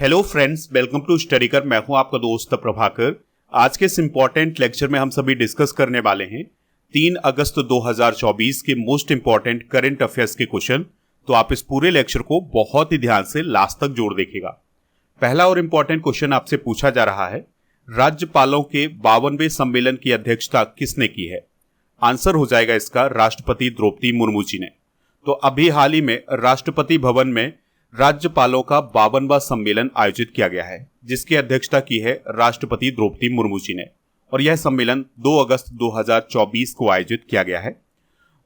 Hello friends, welcome to study कर। मैं हूं आपका दोस्त प्रभाकर। आज के इस इम्पॉर्टेंट लेक्चर में हम सभी डिस्कस करने वाले हैं 3 अगस्त 2024 के मोस्ट इम्पॉर्टेंट करंट अफेयर्स के क्वेश्चन। तो आप इस पूरे लेक्चर को बहुत ही ध्यान से लास्ट तक जोड़ देखिएगा। पहला और इम्पॉर्टेंट क्वेश्चन आपसे पूछा जा रहा है, राज्यपालों के 52वें सम्मेलन की अध्यक्षता किसने की है? आंसर हो जाएगा इसका राष्ट्रपति द्रौपदी मुर्मू जी ने। तो अभी हाल ही में राष्ट्रपति भवन में राज्यपालों का 52वां सम्मेलन आयोजित किया गया है, जिसकी अध्यक्षता की है राष्ट्रपति द्रौपदी मुर्मू जी ने। और यह सम्मेलन 2 अगस्त 2024 को आयोजित किया गया है।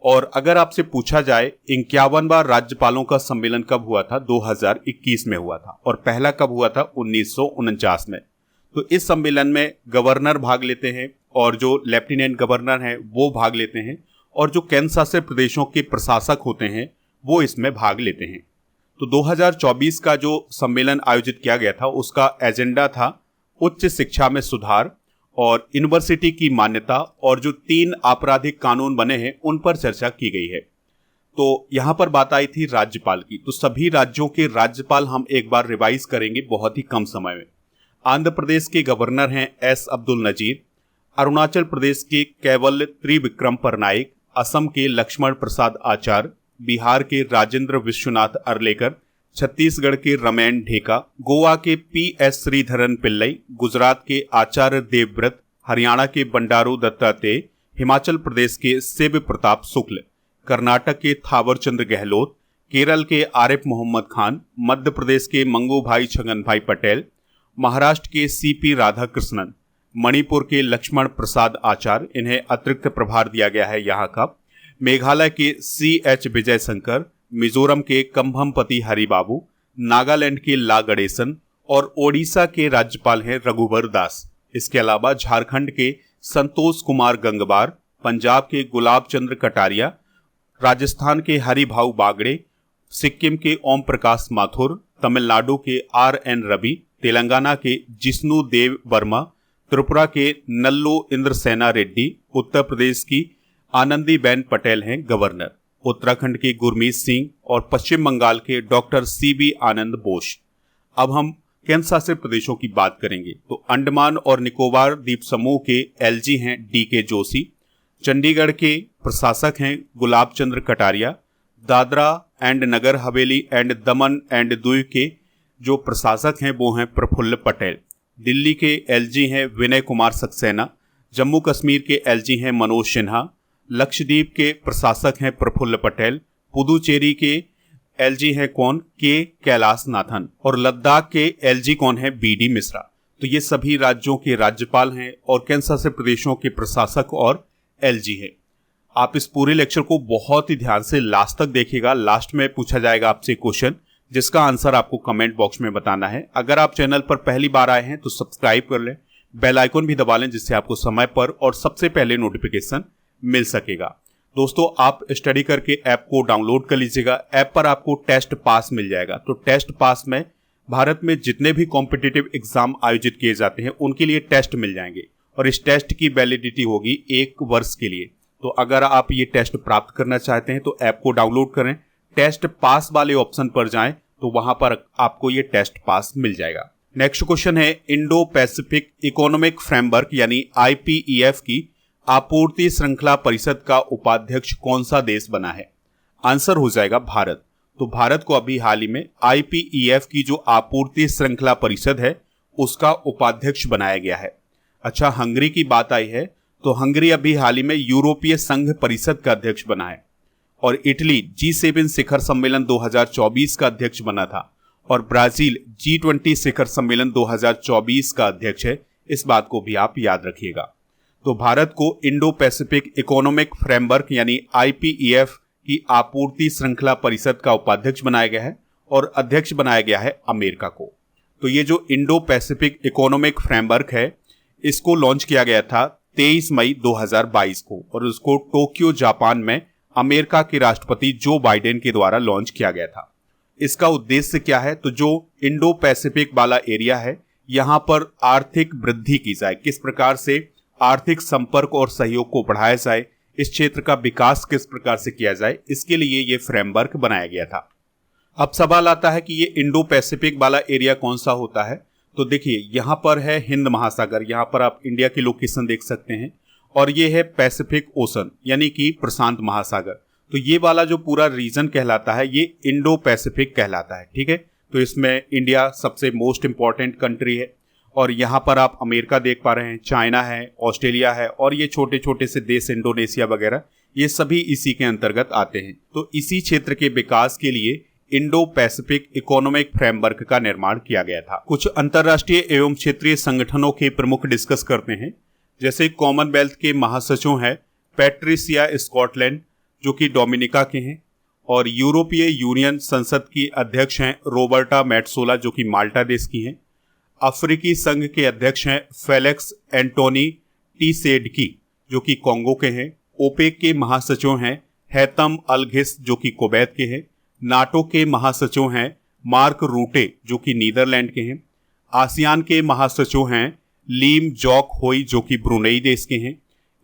और अगर आपसे पूछा जाए 51वां राज्यपालों का सम्मेलन कब हुआ था? 2021 में हुआ था। और पहला कब हुआ था? 1949 में। तो इस सम्मेलन में गवर्नर भाग लेते हैं और जो लेफ्टिनेंट गवर्नर हैं वो भाग लेते हैं, और जो केंद्र शासित प्रदेशों के प्रशासक होते हैं वो इसमें भाग लेते हैं। तो 2024 का जो सम्मेलन आयोजित किया गया था उसका एजेंडा था उच्च शिक्षा में सुधार और यूनिवर्सिटी की मान्यता, और जो 3 आपराधिक कानून बने हैं उन पर चर्चा की गई है। तो यहाँ पर बात आई थी राज्यपाल की। तो सभी राज्यों के राज्यपाल हम एक बार रिवाइज करेंगे बहुत ही कम समय में। आंध्र प्रदेश के गवर्नर हैं एस अब्दुल नजीर, अरुणाचल प्रदेश के कैवल्य त्रिविक्रम परनाइक, असम के लक्ष्मण प्रसाद आचार्य, बिहार के राजेंद्र विश्वनाथ अर्लेकर, छत्तीसगढ़ के रमेन ढेका, गोवा के पी.एस. श्रीधरन पिल्लई, गुजरात के आचार्य देवव्रत, हरियाणा के बंडारू दत्तात्रेय, हिमाचल प्रदेश के शिव प्रताप शुक्ल, कर्नाटक के थावरचंद गहलोत, केरल के आरिफ मोहम्मद खान, मध्य प्रदेश के मंगूभाई छगन भाई पटेल, महाराष्ट्र के सी.पी. राधाकृष्णन, मणिपुर के लक्ष्मण प्रसाद आचार्य, इन्हें अतिरिक्त प्रभार दिया गया है यहाँ का, मेघालय के सी.एच. विजय शंकर, मिजोरम के कंभमपति हरिबाबू, नागालैंड के ला गणेशन, और ओडिशा के राज्यपाल हैं रघुवर दास। इसके अलावा झारखंड के संतोष कुमार गंगवार, पंजाब के गुलाब चंद्र कटारिया, राजस्थान के हरिभाऊ बागड़े, सिक्किम के ओम प्रकाश माथुर, तमिलनाडु के आर.एन. रवि, तेलंगाना के जिष्णु देव वर्मा, त्रिपुरा के नल्लो इंद्रसेना रेड्डी, उत्तर प्रदेश की आनंदीबेन पटेल हैं गवर्नर, उत्तराखंड के गुरमीत सिंह, और पश्चिम बंगाल के डॉक्टर सी.बी. आनंद बोस। अब हम केंद्र शासित प्रदेशों की बात करेंगे। तो अंडमान और निकोबार द्वीप समूह के एलजी हैं डी.के. जोशी, चंडीगढ़ के प्रशासक हैं गुलाब चंद्र Kataria, Dadra and Nagar Haveli and Daman and Diu के जो प्रशासक हैं वो हैं प्रफुल्ल पटेल, दिल्ली के एलजी हैं विनय कुमार सक्सेना, जम्मू कश्मीर के एलजी हैं मनोज सिन्हा, लक्षद्वीप के प्रशासक हैं प्रफुल्ल पटेल, पुदुचेरी के एलजी हैं कौन? के कैलाश नाथन, और लद्दाख के एलजी कौन है? बी.डी. मिश्रा। तो ये सभी राज्यों के राज्यपाल हैं और केंद्र शासित प्रदेशों के प्रशासक और एलजी हैं। आप इस पूरे लेक्चर को बहुत ही ध्यान से लास्ट तक देखिएगा। लास्ट में पूछा जाएगा आपसे क्वेश्चन, जिसका आंसर आपको कमेंट बॉक्स में बताना है। अगर आप चैनल पर पहली बार आए हैं तो सब्सक्राइब कर लें, बेल आइकन भी दबा लें, जिससे आपको समय पर और सबसे पहले नोटिफिकेशन मिल सकेगा। दोस्तों, आप स्टडी करके ऐप को डाउनलोड कर लीजिएगा। ऐप पर आपको टेस्ट पास मिल जाएगा। तो टेस्ट पास में भारत में जितने भी कॉम्पिटिटिव एग्जाम आयोजित किए जाते हैं उनके लिए टेस्ट मिल जाएंगे, और इस टेस्ट की वैलिडिटी होगी 1 वर्ष के लिए। तो अगर आप ये टेस्ट प्राप्त करना चाहते हैं तो ऐप को डाउनलोड करें, टेस्ट पास वाले ऑप्शन पर जाएं, तो वहां पर आपको ये टेस्ट पास मिल जाएगा। नेक्स्ट क्वेश्चन है, इंडो पैसिफिक इकोनॉमिक फ्रेमवर्क यानी IPEF की आपूर्ति श्रृंखला परिषद का उपाध्यक्ष कौन सा देश बना है? आंसर हो जाएगा भारत। तो भारत को अभी हाल ही में IPEF की जो आपूर्ति श्रृंखला परिषद है उसका उपाध्यक्ष बनाया गया है। अच्छा, हंगरी की बात आई है तो हंगरी अभी हाल ही में यूरोपीय संघ परिषद का अध्यक्ष बना है, और इटली G7 शिखर सम्मेलन 2024 का अध्यक्ष बना था, और ब्राजील G20 शिखर सम्मेलन 2024 का अध्यक्ष है। इस बात को भी आप याद रखिएगा। तो भारत को इंडो पैसिफिक इकोनॉमिक फ्रेमवर्क यानी IPEF की आपूर्ति श्रृंखला परिषद का उपाध्यक्ष बनाया गया है, और अध्यक्ष बनाया गया है अमेरिका को। तो ये जो इंडो पैसिफिक इकोनॉमिक फ्रेमवर्क है इसको लॉन्च किया गया था 23 मई 2022 को, और उसको टोक्यो जापान में अमेरिका के राष्ट्रपति जो बाइडेन के द्वारा लॉन्च किया गया था। इसका उद्देश्य क्या है? तो जो इंडो पैसिफिक वाला एरिया है यहाँ पर आर्थिक वृद्धि की जाए, किस प्रकार से आर्थिक संपर्क और सहयोग को बढ़ाया जाए, इस क्षेत्र का विकास किस प्रकार से किया जाए, इसके लिए ये फ्रेमवर्क बनाया गया था। अब सवाल आता है कि ये इंडो पैसिफिक वाला एरिया कौन सा होता है। तो देखिए यहाँ पर है हिंद महासागर, यहाँ पर आप इंडिया की लोकेशन देख सकते हैं, और ये है पैसिफिक ओशन यानी कि प्रशांत महासागर। तो ये वाला जो पूरा रीजन कहलाता है ये इंडो पैसिफिक कहलाता है, ठीक है। तो इसमें इंडिया सबसे मोस्ट इंपॉर्टेंट कंट्री है, और यहाँ पर आप अमेरिका देख पा रहे हैं, चाइना है, ऑस्ट्रेलिया है, और ये छोटे छोटे से देश इंडोनेशिया वगैरह, ये सभी इसी के अंतर्गत आते हैं। तो इसी क्षेत्र के विकास के लिए इंडो पैसिफिक इकोनॉमिक फ्रेमवर्क का निर्माण किया गया था। कुछ अंतर्राष्ट्रीय एवं क्षेत्रीय संगठनों के प्रमुख डिस्कस करते हैं, जैसे कॉमनवेल्थ के महासचिव हैं पैट्रिसिया स्कॉटलैंड जो कि डोमिनिका के हैं, और यूरोपीय यूनियन संसद की अध्यक्ष हैं रॉबर्टा मेट्सोला जो कि माल्टा देश की हैं। अफ्रीकी संघ के अध्यक्ष हैं फेलिक्स एंटोनी टीसेडकी जो कि कोंगो के हैं। ओपेक के महासचिव हैं हैतम अल घिस जो कि कुवैत के हैं। नाटो के महासचिव हैं मार्क रूटे जो कि नीदरलैंड के हैं। आसियान के महासचिव हैं लीम जॉक होई जो कि ब्रुनेई देश के हैं।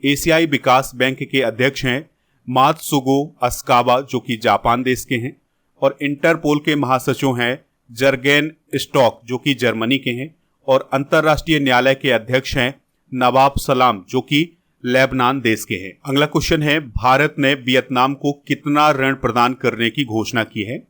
एशियाई विकास बैंक के अध्यक्ष हैं मात्सुगो अस्कावा जो कि जापान देश के हैं। और इंटरपोल के महासचिव हैं जर्गेन स्टॉक जो कि जर्मनी के हैं। और अंतर्राष्ट्रीय न्यायालय के अध्यक्ष हैं नवाब सलाम जो कि लेबनान देश के हैं। अगला क्वेश्चन है, भारत ने वियतनाम को कितना ऋण प्रदान करने की घोषणा की है।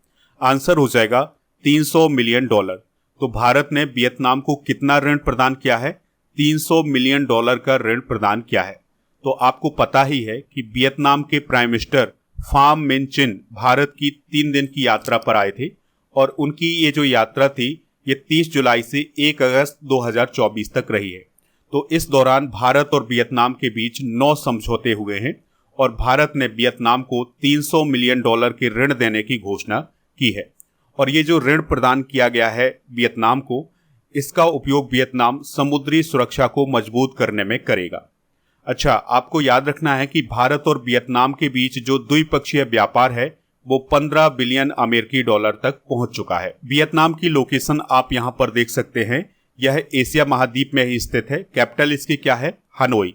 आंसर हो जाएगा $300 मिलियन। तो भारत ने वियतनाम को कितना ऋण प्रदान किया है, $300 मिलियन का ऋण प्रदान किया है। तो आपको पता ही है कि वियतनाम के प्राइम मिनिस्टर फाम मिन चिन भारत की 3 दिन की यात्रा पर आए थे, और उनकी ये जो यात्रा थी ये 30 जुलाई से 1 अगस्त 2024 तक रही है। तो इस दौरान भारत और वियतनाम के बीच 9 समझौते हुए हैं, और भारत ने वियतनाम को $300 मिलियन के ऋण देने की घोषणा की है। और ये जो ऋण प्रदान किया गया है वियतनाम को, इसका उपयोग वियतनाम समुद्री सुरक्षा को मजबूत करने में करेगा। अच्छा, आपको याद रखना है कि भारत और वियतनाम के बीच जो द्विपक्षीय व्यापार है वो 15 बिलियन अमेरिकी डॉलर तक पहुंच चुका है। वियतनाम की लोकेशन आप यहां पर देख सकते हैं, यह एशिया महाद्वीप में ही स्थित है। कैपिटल इसकी क्या है, हनोई।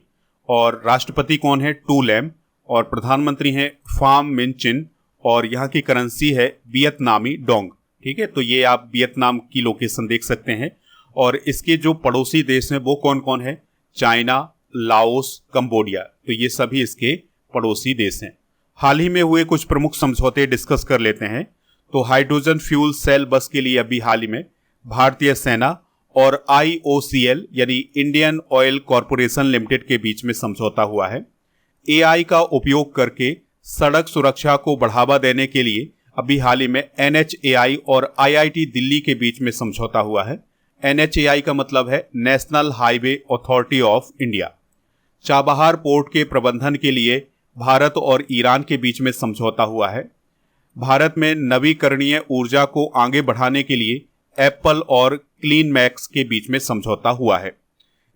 और राष्ट्रपति कौन है, टू लैम। और प्रधानमंत्री हैं फाम मिन चिन, और यहाँ की करेंसी है वियतनामी डोंग, ठीक है। तो ये आप वियतनाम की लोकेशन देख सकते हैं। और इसके जो पड़ोसी देश हैं वो कौन कौन है, चाइना, लाओस, कंबोडिया। तो ये सभी इसके पड़ोसी देश हैं। हाल ही में हुए कुछ प्रमुख समझौते डिस्कस कर लेते हैं। तो हाइड्रोजन फ्यूल सेल बस के लिए अभी हाल ही में भारतीय सेना और IOCL यानी इंडियन ऑयल कॉरपोरेशन लिमिटेड के बीच में समझौता हुआ है। AI का उपयोग करके सड़क सुरक्षा को बढ़ावा देने के लिए अभी हाल ही में NHAI और IIT दिल्ली के बीच में समझौता हुआ है। NHAI का मतलब है national highway authority of India. Chabahar port के प्रबंधन के लिए भारत और ईरान के बीच में समझौता हुआ है। भारत में नवीकरणीय ऊर्जा को आगे बढ़ाने के लिए एप्पल और क्लीन मैक्स के बीच में समझौता हुआ है।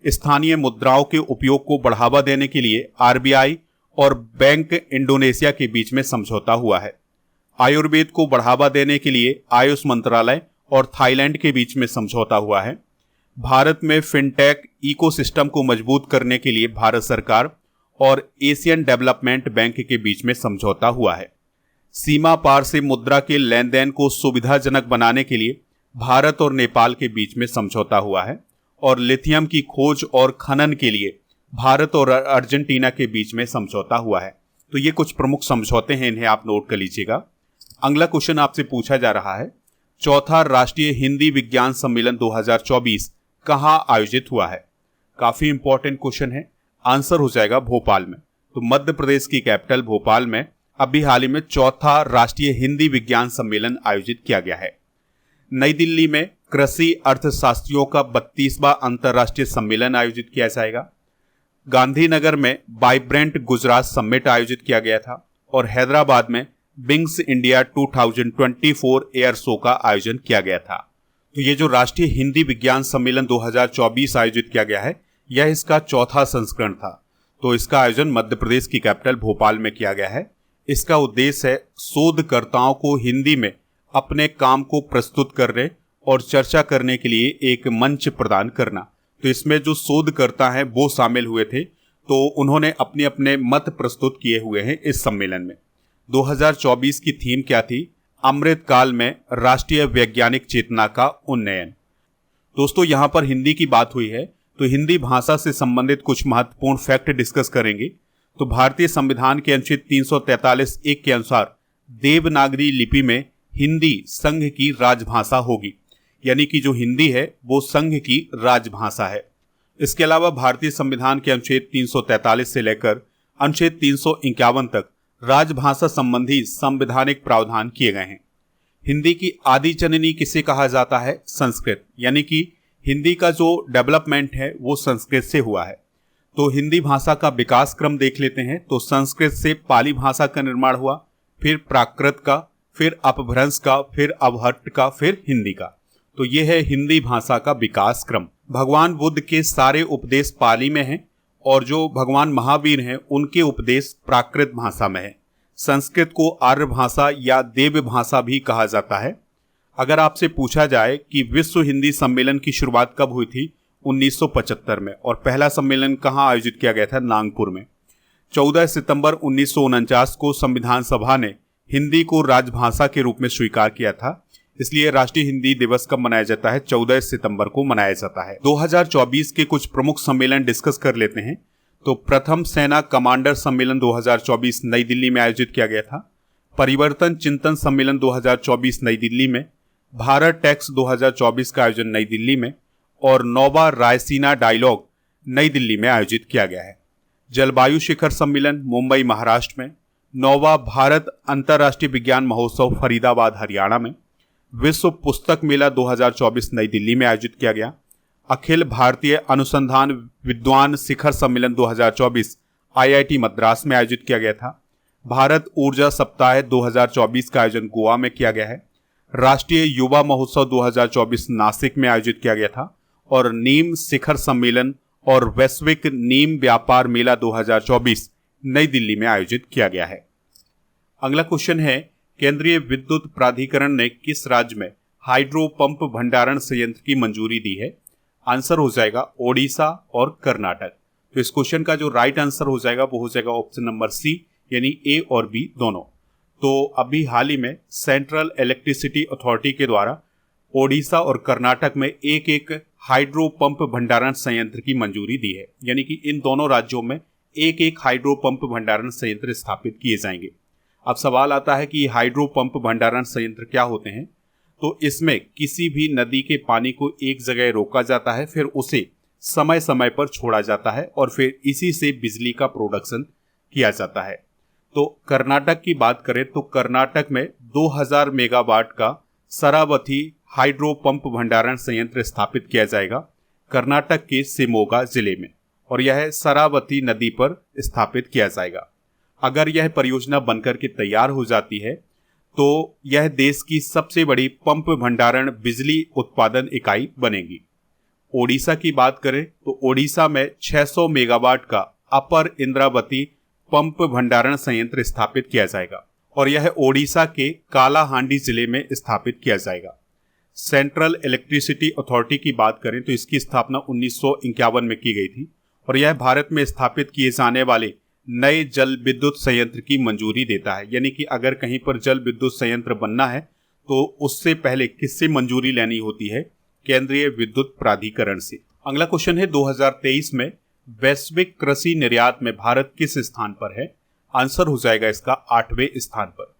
स्थानीय मुद्राओं के उपयोग को बढ़ावा देने के लिए RBI और बैंक इंडोनेशिया के बीच में समझौता हुआ है। आयुर्वेद को बढ़ावा देने के लिए आयुष मंत्रालय और थाईलैंड के बीच में समझौता हुआ है। भारत में फिनटेक इकोसिस्टम को मजबूत करने के लिए भारत सरकार और एशियन डेवलपमेंट बैंक के बीच में समझौता हुआ है। सीमा पार से मुद्रा के लेन देन को सुविधाजनक बनाने के लिए भारत और नेपाल के बीच में समझौता हुआ है। और लिथियम की खोज और खनन के लिए भारत और अर्जेंटीना के बीच में समझौता हुआ है। तो ये कुछ प्रमुख समझौते हैं, इन्हें आप नोट कर लीजिएगा। अगला क्वेश्चन आपसे पूछा जा रहा है, चौथा राष्ट्रीय हिंदी विज्ञान सम्मेलन 2024 कहां आयोजित हुआ है। काफी इंपॉर्टेंट क्वेश्चन है। आंसर हो जाएगा भोपाल में। तो मध्य प्रदेश की कैपिटल भोपाल में अभी हाल ही में चौथा राष्ट्रीय हिंदी विज्ञान सम्मेलन आयोजित किया गया है। नई दिल्ली में कृषि अर्थशास्त्रियों का 32वां अंतर्राष्ट्रीय सम्मेलन आयोजित किया जाएगा। गांधीनगर में वाइब्रेंट गुजरात समिट आयोजित किया गया था। और हैदराबाद में विंग्स इंडिया 2024 एयर शो का आयोजन किया गया था। तो ये जो राष्ट्रीय हिंदी विज्ञान सम्मेलन 2024 आयोजित किया गया है, यह इसका चौथा संस्करण था। तो इसका आयोजन मध्य प्रदेश की कैपिटल भोपाल में किया गया है। इसका उद्देश्य है शोधकर्ताओं को हिंदी में अपने काम को प्रस्तुत करने और चर्चा करने के लिए एक मंच प्रदान करना। तो इसमें जो शोधकर्ता हैं वो शामिल हुए थे, तो उन्होंने अपने अपने मत प्रस्तुत किए हुए हैं इस सम्मेलन में। 2024 की थीम क्या थी, अमृत काल में राष्ट्रीय वैज्ञानिक चेतना का उन्नयन। दोस्तों यहाँ पर हिंदी की बात हुई है तो हिंदी भाषा से संबंधित कुछ महत्वपूर्ण फैक्ट डिस्कस करेंगे। तो भारतीय संविधान के अनुच्छेद 343(1) के अनुसार देवनागरी लिपि में हिंदी संघ की राजभाषा होगी, यानी कि जो हिंदी है वो संघ की राजभाषा है। इसके अलावा भारतीय संविधान के अनुच्छेद 343 से लेकर अनुच्छेद 351 तक राजभाषा संबंधी संवैधानिक प्रावधान किए गए हैं। हिंदी की आदि जननी किसे कहा जाता है? संस्कृत, यानी कि हिंदी का जो डेवलपमेंट है वो संस्कृत से हुआ है। तो हिंदी भाषा का विकास क्रम देख लेते हैं। तो संस्कृत से पाली भाषा का निर्माण हुआ, फिर प्राकृत का, फिर अपभ्रंश का, फिर अवहट्ट का, फिर हिंदी का। तो यह है हिंदी भाषा का विकास क्रम। भगवान बुद्ध के सारे उपदेश पाली में हैं और जो भगवान महावीर हैं उनके उपदेश प्राकृत भाषा में है। संस्कृत को आर्य भाषा या देव भाषा भी कहा जाता है। अगर आपसे पूछा जाए कि विश्व हिंदी सम्मेलन की शुरुआत कब हुई थी? 1975 में। और पहला सम्मेलन कहाँ आयोजित किया गया था? नागपुर में। 14 सितंबर 1949 को संविधान सभा ने हिंदी को राजभाषा के रूप में स्वीकार किया था। इसलिए राष्ट्रीय हिंदी दिवस कब मनाया जाता है? 14 सितंबर को मनाया जाता है। 2024 के कुछ प्रमुख सम्मेलन डिस्कस कर लेते हैं। तो प्रथम सेना कमांडर सम्मेलन 2024 नई दिल्ली में आयोजित किया गया था। परिवर्तन चिंतन सम्मेलन 2024 नई दिल्ली में। भारत टैक्स 2024 का आयोजन नई दिल्ली में। और नौवा रायसीना डायलॉग नई दिल्ली में आयोजित किया गया है। जलवायु शिखर सम्मेलन मुंबई महाराष्ट्र में। नौवा भारत अंतर्राष्ट्रीय विज्ञान महोत्सव फरीदाबाद हरियाणा में। विश्व पुस्तक मेला 2024 नई दिल्ली में आयोजित किया गया। अखिल भारतीय अनुसंधान विद्वान शिखर सम्मेलन 2024 IIT मद्रास में आयोजित किया गया था। भारत ऊर्जा सप्ताह 2024 का आयोजन गोवा में किया गया है। राष्ट्रीय युवा महोत्सव 2024 नासिक में आयोजित किया गया था। और नीम शिखर सम्मेलन और वैश्विक नीम व्यापार मेला 2024 नई दिल्ली में आयोजित किया गया है। अगला क्वेश्चन है, केंद्रीय विद्युत प्राधिकरण ने किस राज्य में हाइड्रो पंप भंडारण संयंत्र की मंजूरी दी है? आंसर हो जाएगा ओडिशा और कर्नाटक। तो इस क्वेश्चन का जो राइट आंसर हो जाएगा वो हो जाएगा ऑप्शन नंबर सी, यानी ए और बी दोनों। तो अभी हाल ही में सेंट्रल इलेक्ट्रिसिटी अथॉरिटी के द्वारा ओडिशा और कर्नाटक में एक एक हाइड्रो पंप भंडारण संयंत्र की मंजूरी दी है, यानी कि इन दोनों राज्यों में एक एक हाइड्रो पंप भंडारण संयंत्र स्थापित किए जाएंगे। अब सवाल आता है कि हाइड्रो पंप भंडारण संयंत्र क्या होते हैं? तो इसमें किसी भी नदी के पानी को एक जगह रोका जाता है, फिर उसे समय समय पर छोड़ा जाता है और फिर इसी से बिजली का प्रोडक्शन किया जाता है। तो कर्नाटक की बात करें तो कर्नाटक में 2000 मेगावाट का शरावती हाइड्रो पंप भंडारण संयंत्र स्थापित किया जाएगा कर्नाटक के शिमोगा जिले में, और यह शरावती नदी पर स्थापित किया जाएगा। अगर यह परियोजना बनकर के तैयार हो जाती है तो यह देश की सबसे बड़ी पंप भंडारण बिजली उत्पादन इकाई बनेगी। ओडिशा की बात करें तो ओडिशा में 600 मेगावाट का अपर इंद्रावती पंप भंडारण संयंत्र स्थापित किया जाएगा और यह ओडिशा के कालाहांडी जिले में स्थापित किया जाएगा। सेंट्रल इलेक्ट्रिसिटी अथॉरिटी की बात करें तो इसकी स्थापना 1951 में की गई थी और यह भारत में स्थापित किए जाने वाले नए जल विद्युत संयंत्र की मंजूरी देता है, यानी कि अगर कहीं पर जल विद्युत संयंत्र बनना है तो उससे पहले किससे मंजूरी लेनी होती है? केंद्रीय विद्युत प्राधिकरण से। अगला क्वेश्चन है, 2023 में वैश्विक कृषि निर्यात में भारत किस स्थान पर है? आंसर हो जाएगा इसका 8वें स्थान पर।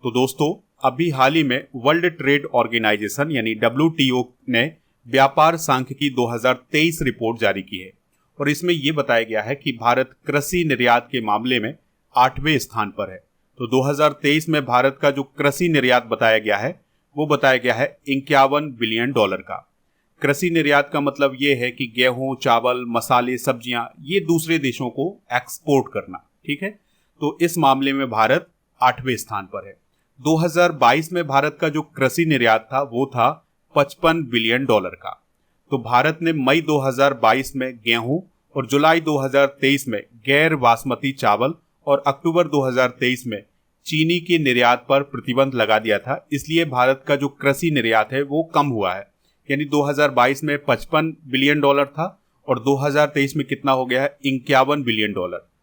तो दोस्तों अभी हाल ही में वर्ल्ड ट्रेड ऑर्गेनाइजेशन यानी WTO ने व्यापार सांख्यिकी 2023 रिपोर्ट जारी की है और इसमें यह बताया गया है कि भारत कृषि निर्यात के मामले में 8वें स्थान पर है। तो 2023 में भारत का जो कृषि निर्यात बताया गया है वो बताया गया है $51 बिलियन का। कृषि निर्यात का मतलब ये है कि गेहूं, चावल, मसाले, सब्जियां ये दूसरे देशों को एक्सपोर्ट करना, ठीक है। तो इस मामले में भारत 8वें स्थान पर है। 2022 में भारत का जो कृषि निर्यात था वो था $55 बिलियन का। तो भारत ने मई 2022 में गेहूं और जुलाई 2023 में गैर बासमती चावल और अक्टूबर 2023 में चीनी के निर्यात पर प्रतिबंध लगा दिया था, इसलिए भारत का जो कृषि निर्यात है वो कम हुआ है। यानी 2022 में $55 बिलियन था और 2023 में कितना हो गया है? $51 बिलियन।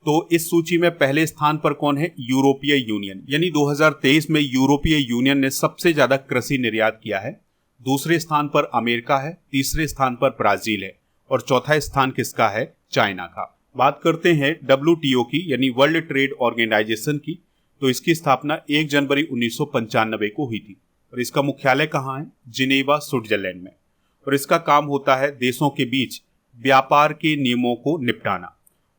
तो इस सूची में पहले स्थान पर कौन है? यूरोपीय यूनियन, यानी 2023 में यूरोपीय यूनियन ने सबसे ज्यादा कृषि निर्यात किया है। दूसरे स्थान पर अमेरिका है, तीसरे स्थान पर ब्राजील है और चौथा स्थान किसका है? चाइना का। बात करते हैं WTO की, यानी वर्ल्ड ट्रेड ऑर्गेनाइजेशन की। तो इसकी स्थापना 1 जनवरी 1995 को हुई थी और इसका मुख्यालय कहाँ है? जिनेवा, स्विट्जरलैंड में। और इसका काम होता है देशों के बीच व्यापार के नियमों को निपटाना।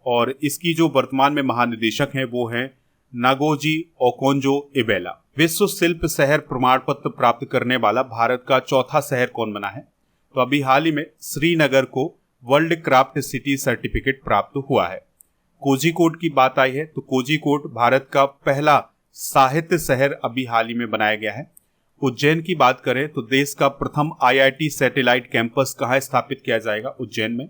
और इसकी जो वर्तमान में महानिदेशक हैं वो हैं नागोजी ओकोंजो-इवेला। विश्व शिल्प शहर प्रमाण पत्र प्राप्त करने वाला भारत का चौथा शहर कौन बना है? तो अभी हाल ही में श्रीनगर को वर्ल्ड क्राफ्ट सिटी सर्टिफिकेट प्राप्त हुआ है। कोझिकोड की बात आई है तो कोझिकोड भारत का पहला साहित्य शहर अभी हाल ही में बनाया गया है। उज्जैन की बात करें तो देश का प्रथम IIT सैटेलाइट कैंपस कहाँ स्थापित किया जाएगा? उज्जैन में।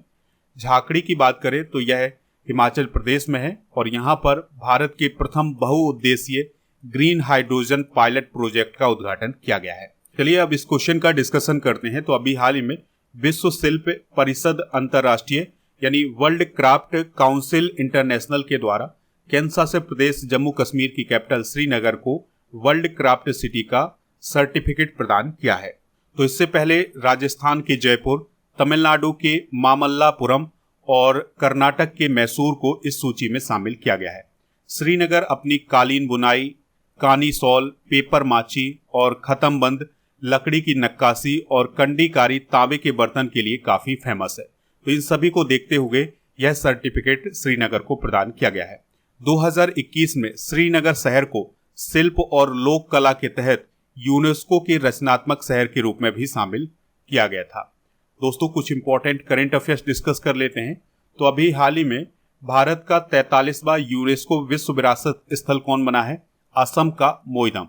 झाकड़ी की बात करें तो यह हिमाचल प्रदेश में है और यहाँ पर भारत के प्रथम बहुउद्देशीय ग्रीन हाइड्रोजन पायलट प्रोजेक्ट का उद्घाटन किया गया है। चलिए अब इस क्वेश्चन का डिस्कशन करते हैं। तो अभी हाल ही में विश्व शिल्प परिषद अंतर्राष्ट्रीय, यानी वर्ल्ड क्राफ्ट काउंसिल इंटरनेशनल के द्वारा केंद्र शासित प्रदेश जम्मू कश्मीर की कैपिटल श्रीनगर को वर्ल्ड क्राफ्ट सिटी का सर्टिफिकेट प्रदान किया है। तो इससे पहले राजस्थान के जयपुर, तमिलनाडु के मामल्लापुरम और कर्नाटक के मैसूर को इस सूची में शामिल किया गया है। श्रीनगर अपनी कालीन बुनाई, कानी सॉल, पेपर माची और खत्मबंद लकड़ी की नक्काशी और कंडीकारी तांबे के बर्तन के लिए काफी फेमस है। तो इन सभी को देखते हुए यह सर्टिफिकेट श्रीनगर को प्रदान किया गया है। 2021 में श्रीनगर शहर को शिल्प और लोक कला के तहत यूनेस्को के रचनात्मक शहर के रूप में भी शामिल किया गया था। दोस्तों कुछ इंपॉर्टेंट करंट अफेयर्स डिस्कस कर लेते हैं। तो अभी हाल ही में भारत का 43वां यूनेस्को विश्व विरासत स्थल कौन बना है? असम का मोइदम।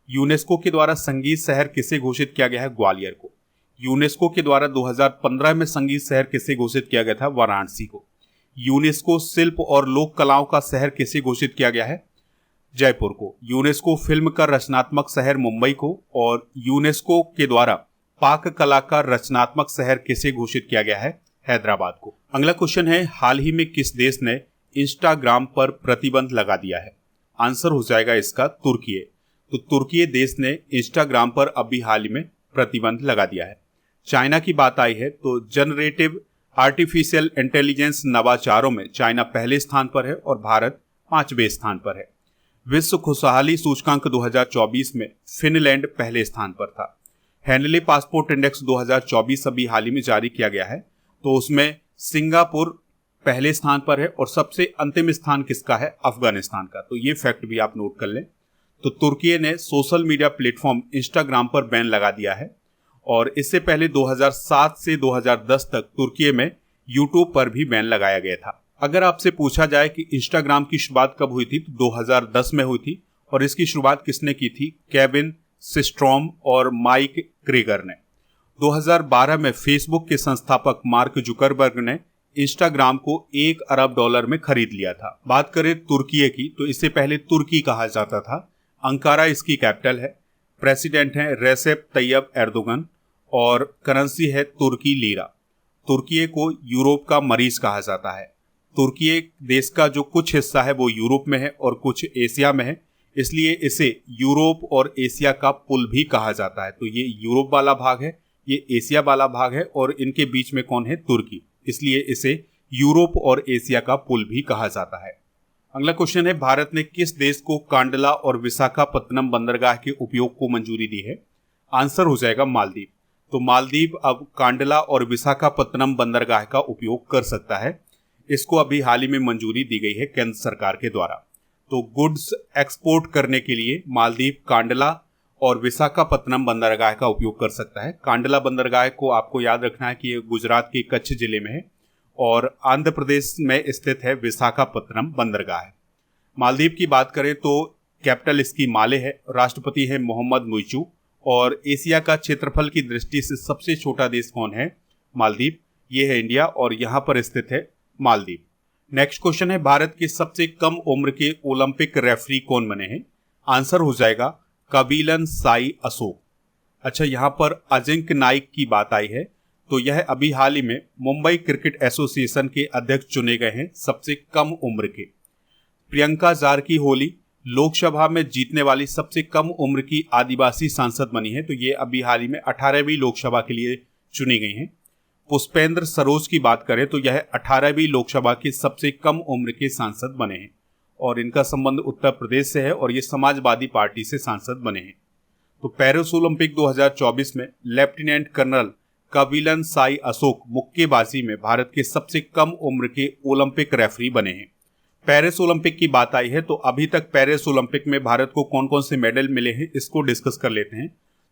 यूनेस्को के द्वारा संगीत शहर किसे घोषित किया गया है? ग्वालियर को। यूनेस्को के द्वारा 2015 में संगीत शहर किसे घोषित किया गया था? वाराणसी को। यूनेस्को शिल्प और लोक कलाओं का शहर किसे घोषित किया गया है? जयपुर को। यूनेस्को फिल्म का रचनात्मक शहर मुंबई को। और यूनेस्को के द्वारा पाक कला का रचनात्मक शहर किसे घोषित किया गया है? हैदराबाद को। अगला क्वेश्चन है, हाल ही में किस देश ने इंस्टाग्राम पर प्रतिबंध लगा दिया है? आंसर हो जाएगा इसका तुर्की। तो तुर्की देश ने इंस्टाग्राम पर अभी हाल ही में प्रतिबंध लगा दिया है। चाइना की बात आई है तो जनरेटिव आर्टिफिशियल इंटेलिजेंस नवाचारों में चाइना पहले स्थान पर है और भारत 5वें स्थान पर है। विश्व खुशहाली सूचकांक 2024 में फिनलैंड पहले स्थान पर था। हेनले पासपोर्ट इंडेक्स 2024 अभी हाल ही में जारी किया गया है तो उसमें सिंगापुर पहले स्थान पर है और सबसे अंतिम स्थान किसका है? अफगानिस्तान का। तो ये फैक्ट भी आप नोट कर लें। तो तुर्की ने सोशल मीडिया प्लेटफॉर्म इंस्टाग्राम पर बैन लगा दिया है और इससे पहले 2007 से 2010 तक तुर्की में यूट्यूब पर भी बैन लगाया गया था। अगर आपसे पूछा जाए कि इंस्टाग्राम की शुरुआत कब हुई थी तो 2010 में हुई थी और इसकी शुरुआत किसने की थी? केविन सिस्ट्रॉम और माइक क्रेगर ने। 2012 में फेसबुक के संस्थापक मार्क जुकरबर्ग ने इंस्टाग्राम को $1 अरब में खरीद लिया था। बात करें तुर्की की तो इससे पहले तुर्की कहा जाता था। अंकारा इसकी कैपिटल है। प्रेसिडेंट है रेसेप तैयब एर्दोगन और करेंसी है तुर्की लीरा। तुर्की को यूरोप का मरीज कहा जाता है। तुर्की देश का जो कुछ हिस्सा है वो यूरोप में है और कुछ एशिया में है, इसलिए इसे यूरोप और एशिया का पुल भी कहा जाता है। तो ये यूरोप वाला भाग है, ये एशिया वाला भाग है और इनके बीच में कौन है? तुर्की, इसलिए इसे यूरोप और एशिया का पुल भी कहा जाता है। अगला क्वेश्चन है, भारत ने किस देश को कांडला और विशाखापत्तनम बंदरगाह के उपयोग को मंजूरी दी है? आंसर हो जाएगा मालदीव। तो मालदीव अब कांडला और विशाखापत्तनम बंदरगाह का उपयोग कर सकता है। इसको अभी हाल ही में मंजूरी दी गई है केंद्र सरकार के द्वारा। तो गुड्स एक्सपोर्ट करने के लिए मालदीव कांडला और विशाखापत्तनम बंदरगाह का उपयोग कर सकता है। कांडला बंदरगाह को आपको याद रखना है कि ये गुजरात के कच्छ जिले में है और आंध्र प्रदेश में स्थित है विशाखापत्तनम बंदरगाह। मालदीव की बात करें तो कैपिटल इसकी माले है, राष्ट्रपति है मोहम्मद मुइचू और एशिया का क्षेत्रफल की दृष्टि से सबसे छोटा देश कौन है? मालदीव। ये है इंडिया और यहाँ पर स्थित है मालदीव। नेक्स्ट क्वेश्चन है, भारत के सबसे कम उम्र के ओलंपिक रेफरी कौन बने हैं? आंसर हो जाएगा कबीलन साई अशोक। अच्छा, यहाँ पर अजिंक्य नाइक की बात आई है तो यह अभी हाल ही में मुंबई क्रिकेट एसोसिएशन के अध्यक्ष चुने गए हैं सबसे कम उम्र के। प्रियंका जारकी होली लोकसभा में जीतने वाली सबसे कम उम्र की आदिवासी सांसद बनी है। तो ये अभी हाल ही में 18वीं लोकसभा के लिए चुनी गई हैं। पुष्पेंद्र सरोज की बात करें तो यह 18वीं लोकसभा के सबसे कम उम्र के सांसद बने हैं और इनका संबंध उत्तर प्रदेश से है और ये समाजवादी पार्टी से सांसद बने हैं। तो पेरिस ओलंपिक 2024 में लेफ्टिनेंट कर्नल कविलन साई अशोक मुक्केबाजी में भारत के सबसे कम उम्र के ओलंपिक रेफरी बने हैं। पेरिस ओलंपिक की बात आई है तो अभी तक पेरिस ओलंपिक में भारत को कौन कौन से मेडल मिले हैं इसको डिस्कस कर लेते हैं।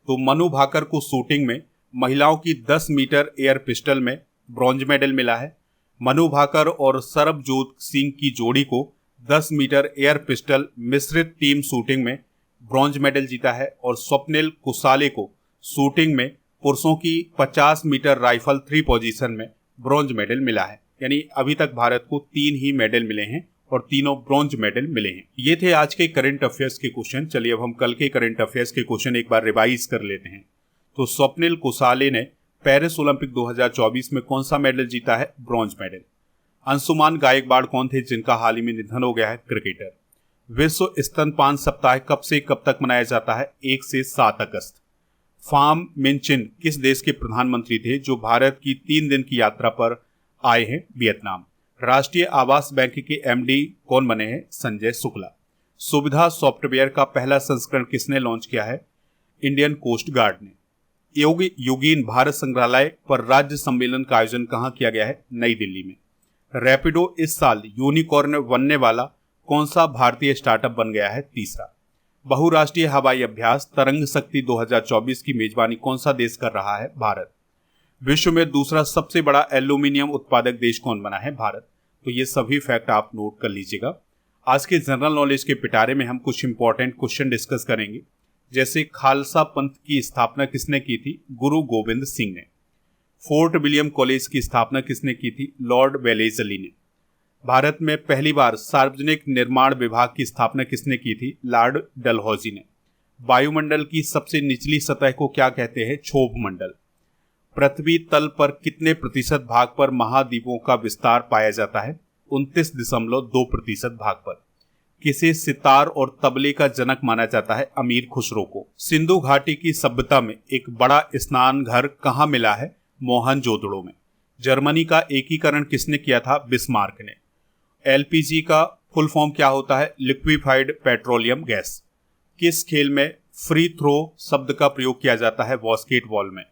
तो मनु भाकर को शूटिंग में महिलाओं की 10 मीटर एयर पिस्टल में ब्रॉन्ज मेडल मिला है। मनु भाकर और सरबजोत सिंह की जोड़ी को 10 मीटर एयर पिस्टल मिश्रित टीम शूटिंग में ब्रॉन्ज मेडल जीता है और स्वप्निल कुसाले को शूटिंग में पुरुषों की 50 मीटर राइफल 3 पोजीशन में ब्रॉन्ज मेडल मिला है। यानी अभी तक भारत को 3 ही मेडल मिले हैं और तीनों ब्रॉन्ज मेडल मिले हैं। ये थे आज के करंट अफेयर्स के क्वेश्चन। चलिए अब हम कल के करंट अफेयर्स के क्वेश्चन एक बार रिवाइज कर लेते हैं। तो स्वप्निल कुसाले ने पेरिस ओलंपिक 2024 में कौन सा मेडल जीता है? Bronze medal. अंशुमान गायकवाड़ कौन थे जिनका हाल ही में निधन हो गया है? क्रिकेटर। विश्व स्तनपान सप्ताह कब से कब तक मनाया जाता है? 1 से 7 अगस्त। फार्म मिनचिन किस देश के प्रधानमंत्री थे जो भारत की 3 दिन की यात्रा पर आए हैं? वियतनाम। राष्ट्रीय आवास बैंक के एमडी कौन बने हैं? संजय शुक्ला। सुविधा सॉफ्टवेयर का पहला संस्करण किसने लॉन्च किया है? इंडियन कोस्ट गार्ड ने। योगीन भारत संग्रहालय पर राज्य सम्मेलन का आयोजन कहाँ किया गया है? नई दिल्ली में। रैपिडो इस साल यूनिकॉर्न बनने वाला कौन सा भारतीय स्टार्टअप बन गया है? तीसरा। बहुराष्ट्रीय हवाई अभ्यास तरंग शक्ति 2024 की मेजबानी कौन सा देश कर रहा है? भारत। विश्व में दूसरा सबसे बड़ा एल्यूमिनियम उत्पादक देश कौन बना है? भारत। तो ये सभी फैक्ट आप नोट कर लीजिएगा। आज के जनरल नॉलेज के पिटारे में हम कुछ इंपॉर्टेंट क्वेश्चन डिस्कस करेंगे, जैसे खालसा पंथ की स्थापना किसने की थी? गुरु गोविंद सिंह ने। फोर्ट विलियम कॉलेज की स्थापना किसने की थी? लॉर्ड वेलेजली ने। भारत में पहली बार सार्वजनिक निर्माण विभाग की स्थापना किसने की थी? लॉर्ड डलहौजी ने। वायुमंडल की सबसे निचली सतह को क्या कहते हैं? क्षोभ मंडल। पृथ्वी तल पर कितने प्रतिशत भाग पर महाद्वीपों का विस्तार पाया जाता है? 29.2% भाग पर। किसे सितार और तबले का जनक माना जाता है? अमीर खुसरो को। सिंधु घाटी की सभ्यता में एक बड़ा स्नान घर कहाँ मिला है? मोहनजोदड़ो में। जर्मनी का एकीकरण किसने किया था? बिस्मार्क ने। एलपीजी का फुल फॉर्म क्या होता है? Liquefied petroleum gas. किस खेल में फ्री थ्रो शब्द का प्रयोग किया जाता है? बास्केटबॉल में।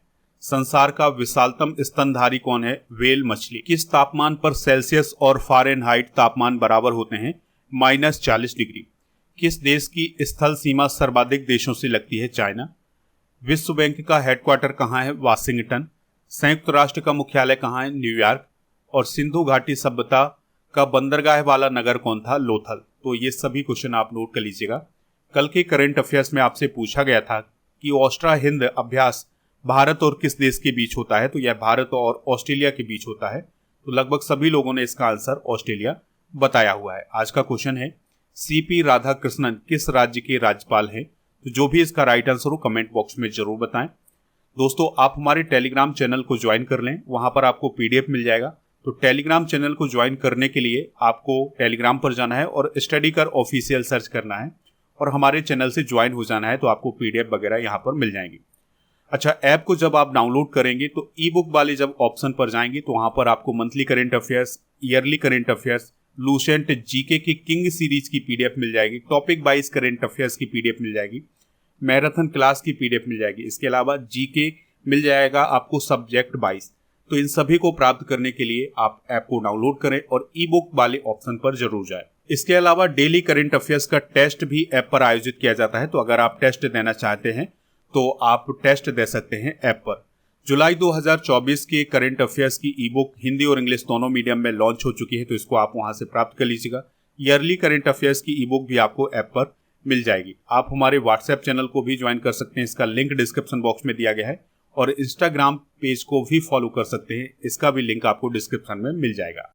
संसार का विशालतम स्तनधारी कौन है? व्हेल मछली। किस तापमान पर सेल्सियस और फारेनहाइट तापमान बराबर होते हैं? -40 डिग्री। किस देश की स्थल सीमा सर्वाधिक देशों से लगती है? चाइना। विश्व बैंक का हेडक्वार्टर कहाँ है? वाशिंगटन। संयुक्त राष्ट्र का मुख्यालय कहाँ है? न्यूयॉर्क। और सिंधु घाटी सभ्यता का बंदरगाह वाला नगर कौन था? लोथल। तो ये सभी क्वेश्चन आप नोट कर लीजिएगा। कल के करंट अफेयर्स में आपसे पूछा गया था कि ऑस्ट्रा हिंद अभ्यास भारत और किस देश के बीच होता है? तो यह भारत और ऑस्ट्रेलिया के बीच होता है। तो लगभग सभी लोगों ने इसका आंसर ऑस्ट्रेलिया बताया हुआ है। आज का क्वेश्चन है सीपी राधाकृष्णन किस राज्य के राज्यपाल हैं? तो जो भी इसका राइट आंसर हो कमेंट बॉक्स में जरूर बताएं। दोस्तों आप हमारे टेलीग्राम चैनल को ज्वाइन कर लें, वहां पर आपको पीडीएफ मिल जाएगा। तो टेलीग्राम चैनल को ज्वाइन करने के लिए आपको टेलीग्राम पर जाना है और स्टडी कर ऑफिशियल सर्च करना है और हमारे चैनल से ज्वाइन हो जाना है। तो आपको पीडीएफ वगैरह यहाँ पर मिल जाएंगी। अच्छा, ऐप को जब आप डाउनलोड करेंगे तो ई बुक वाले जब ऑप्शन पर जाएंगे तो वहां पर आपको monthly current affairs, yearly current affairs, Lucent GK की किंग सीरीज की पीडीएफ मिल जाएगी, टॉपिक वाइज करंट अफेयर्स की पीडीएफ मिल जाएगी, मैराथन क्लास की पीडीएफ मिल जाएगी। इसके अलावा जीके मिल जाएगा आपको सब्जेक्ट वाइज। तो इन सभी को प्राप्त करने के लिए आप ऐप को डाउनलोड करें और ई बुक वाले ऑप्शन पर जरूर जाएं। इसके अलावा डेली करंट अफेयर्स का टेस्ट भी ऐप पर आयोजित किया जाता है। तो अगर आप टेस्ट देना चाहते हैं तो आप टेस्ट दे सकते हैं ऐप पर। जुलाई 2024 के करंट अफेयर्स की ई बुक हिंदी और इंग्लिश दोनों मीडियम में लॉन्च हो चुकी है, तो इसको आप वहां से प्राप्त कर लीजिएगा। ईयरली करंट अफेयर्स की ई बुक भी आपको ऐप पर मिल जाएगी। आप हमारे व्हाट्सएप चैनल को भी ज्वाइन कर सकते हैं, इसका लिंक डिस्क्रिप्शन बॉक्स में दिया गया है, और इंस्टाग्राम पेज को भी फॉलो कर सकते हैं, इसका भी लिंक आपको डिस्क्रिप्शन में मिल जाएगा।